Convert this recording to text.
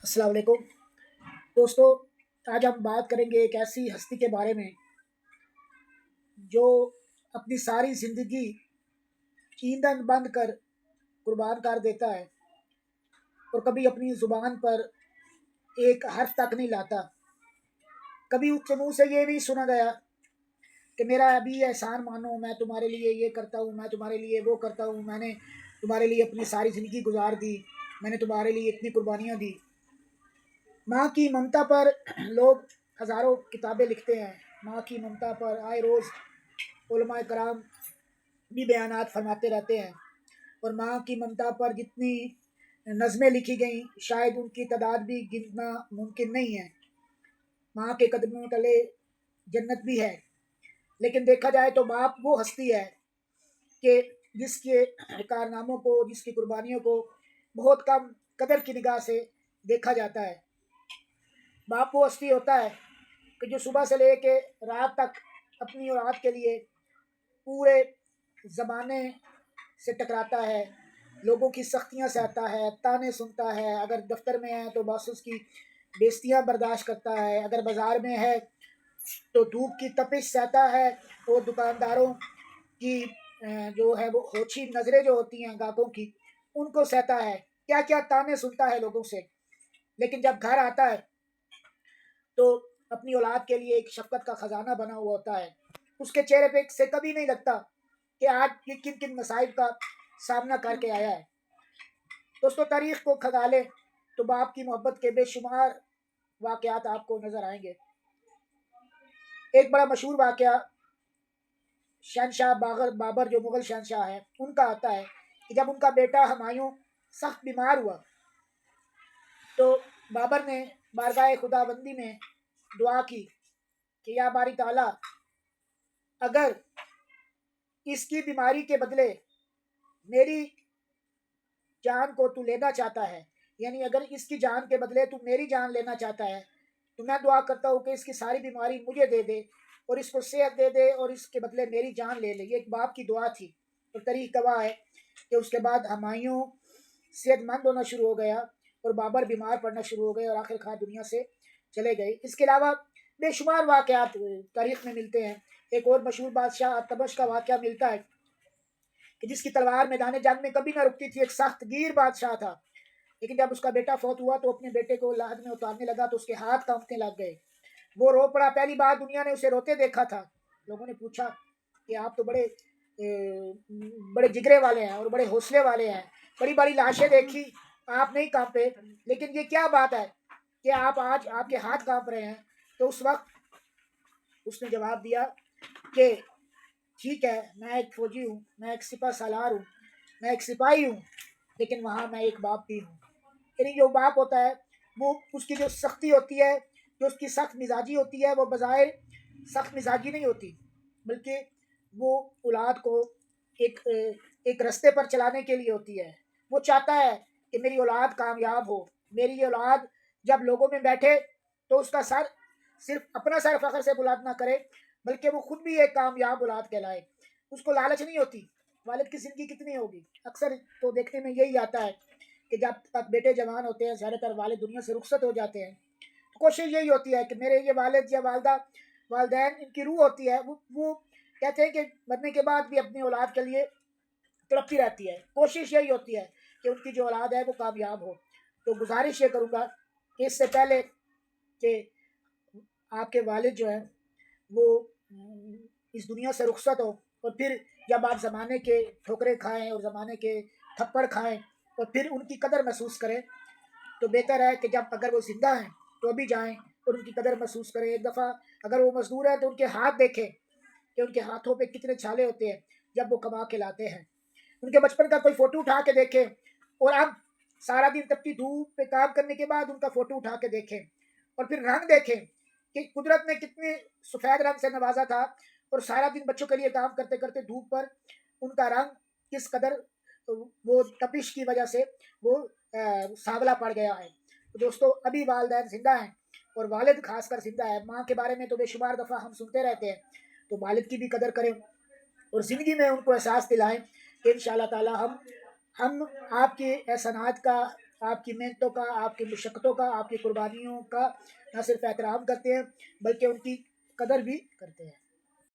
السلام علیکم دوستو، آج ہم بات کریں گے ایک ایسی ہستی کے بارے میں جو اپنی ساری زندگی ایندھن بند کر قربان کر دیتا ہے اور کبھی اپنی زبان پر ایک حرف تک نہیں لاتا۔ کبھی اس کے منہ سے یہ بھی سنا گیا کہ میرا ابھی احسان مانو، میں تمہارے لیے یہ کرتا ہوں، میں تمہارے لیے وہ کرتا ہوں، میں نے تمہارے لیے اپنی ساری زندگی گزار دی، میں نے تمہارے لیے اتنی قربانیاں دی۔ ماں کی ممتا پر لوگ ہزاروں کتابیں لکھتے ہیں، ماں کی ممتا پر آئے روز علماء کرام بھی بیانات فرماتے رہتے ہیں، اور ماں کی ممتا پر جتنی نظمیں لکھی گئیں شاید ان کی تعداد بھی گننا ممکن نہیں ہے۔ ماں کے قدموں تلے جنت بھی ہے، لیکن دیکھا جائے تو باپ وہ ہستی ہے کہ جس کے کارناموں کو، جس کی قربانیوں کو بہت کم قدر کی نگاہ سے دیکھا جاتا ہے۔ باپ وہ ہستی ہوتا ہے کہ جو صبح سے لے کے رات تک اپنی اولاد کے لیے پورے زمانے سے ٹکراتا ہے، لوگوں کی سختیاں سہتا ہے، تانے سنتا ہے، اگر دفتر میں ہے تو باس اس کی بےزتیاں برداشت کرتا ہے، اگر بازار میں ہے تو دھوپ کی تپش سہتا ہے، اور دکانداروں کی جو ہے وہ ہوچھی نظریں جو ہوتی ہیں گاہکوں کی، ان کو سہتا ہے، کیا کیا تانے سنتا ہے لوگوں سے۔ لیکن جب گھر آتا ہے تو اپنی اولاد کے لیے ایک شفقت کا خزانہ بنا ہوا ہوتا ہے۔ اس کے چہرے پہ سے کبھی نہیں لگتا کہ آج یہ کن کن مصائب کا سامنا کر کے آیا ہے۔ دوستو، تاریخ کو کھنگالیں تو باپ کی محبت کے بے شمار واقعات آپ کو نظر آئیں گے۔ ایک بڑا مشہور واقعہ شہنشاہ بابر جو مغل شہنشاہ ہے ان کا آتا ہے کہ جب ان کا بیٹا ہمایوں سخت بیمار ہوا تو بابر نے بارگاہ خدا بندی میں دعا کی کہ یا باری تعالیٰ، اگر اس کی بیماری کے بدلے میری جان کو تو لینا چاہتا ہے، یعنی اگر اس کی جان کے بدلے تو میری جان لینا چاہتا ہے تو میں دعا کرتا ہوں کہ اس کی ساری بیماری مجھے دے دے اور اس کو صحت دے دے اور اس کے بدلے میری جان لے لے۔ یہ ایک باپ کی دعا تھی، اور تاریخ گواہ ہے کہ اس کے بعد ہمایوں صحت مند ہونا شروع ہو گیا اور بابر بیمار پڑنا شروع ہو گئے اور آخر کار دنیا سے چلے گئے۔ اس کے علاوہ بے شمار واقعات تاریخ میں ملتے ہیں۔ ایک اور مشہور بادشاہ تبش کا واقعہ ملتا ہے کہ جس کی تلوار میدان جنگ میں کبھی نہ رکتی تھی، ایک سخت گیر بادشاہ تھا، لیکن جب اس کا بیٹا فوت ہوا تو اپنے بیٹے کو لحد میں اتارنے لگا تو اس کے ہاتھ کانپنے لگ گئے، وہ رو پڑا۔ پہلی بار دنیا نے اسے روتے دیکھا تھا۔ لوگوں نے پوچھا کہ آپ تو بڑے جگرے والے ہیں اور بڑے حوصلے والے ہیں، بڑی بڑی لاشیں دیکھی آپ نہیں کانپے، لیکن یہ کیا بات ہے کہ آج آپ کے ہاتھ کانپ رہے ہیں؟ تو اس وقت اس نے جواب دیا کہ ٹھیک ہے، میں ایک فوجی ہوں، میں ایک سپہ سالار ہوں، میں ایک سپاہی ہوں، لیکن وہاں میں ایک باپ بھی ہوں۔ یعنی جو باپ ہوتا ہے وہ اس کی جو سختی ہوتی ہے، جو اس کی سخت مزاجی ہوتی ہے، وہ بظاہر سخت مزاجی نہیں ہوتی، بلکہ وہ اولاد کو ایک رستے پر چلانے کے لیے ہوتی ہے۔ وہ چاہتا ہے کہ میری اولاد کامیاب ہو، میری یہ اولاد جب لوگوں میں بیٹھے تو اس کا سر صرف اپنا سر فخر سے بلند نہ کرے، بلکہ وہ خود بھی ایک کامیاب اولاد کہلائے۔ اس کو لالچ نہیں ہوتی والد کی زندگی کتنی ہوگی۔ اکثر تو دیکھنے میں یہی آتا ہے کہ جب تک بیٹے جوان ہوتے ہیں زیادہ تر والد دنیا سے رخصت ہو جاتے ہیں، تو کوشش یہی ہوتی ہے کہ میرے یہ والد یا والدہ والدین، ان کی روح ہوتی ہے وہ کہتے ہیں کہ مرنے کے بعد بھی اپنی اولاد کے لیے تڑپتی رہتی ہے، کوشش یہی ہوتی ہے کہ ان کی جو اولاد ہے وہ کامیاب ہو۔ تو گزارش یہ کروں گا کہ اس سے پہلے کہ آپ کے والد جو ہیں وہ اس دنیا سے رخصت ہو، اور پھر جب آپ زمانے کے ٹھوکریں کھائیں اور زمانے کے تھپڑ کھائیں اور پھر ان کی قدر محسوس کریں، تو بہتر ہے کہ جب اگر وہ زندہ ہیں تو ابھی جائیں اور ان کی قدر محسوس کریں۔ ایک دفعہ اگر وہ مزدور ہیں تو ان کے ہاتھ دیکھیں کہ ان کے ہاتھوں پہ کتنے چھالے ہوتے ہیں جب وہ کما کے لاتے ہیں۔ ان کے بچپن کا کوئی فوٹو اٹھا کے دیکھیں، اور اب سارا دن تپتی دھوپ پہ کام کرنے کے بعد ان کا فوٹو اٹھا کے دیکھیں، اور پھر رنگ دیکھیں کہ قدرت نے کتنے سفید رنگ سے نوازا تھا، اور سارا دن بچوں کے لیے کام کرتے کرتے دھوپ پر ان کا رنگ کس قدر وہ تپش کی وجہ سے وہ سانولا پڑ گیا ہے۔ تو دوستو، ابھی والدین زندہ ہیں اور والد خاص کر زندہ ہے۔ ماں کے بارے میں تو بے شمار دفعہ ہم سنتے رہتے ہیں، تو والد کی بھی قدر کریں اور زندگی میں ان کو احساس دلائیں کہ انشاءاللہ تعالی ہم آپ کے احسانات کا آپ کی محنتوں کا، آپ کی مشقتوں کا، آپ کی قربانیوں کا نہ صرف احترام کرتے ہیں بلکہ ان کی قدر بھی کرتے ہیں۔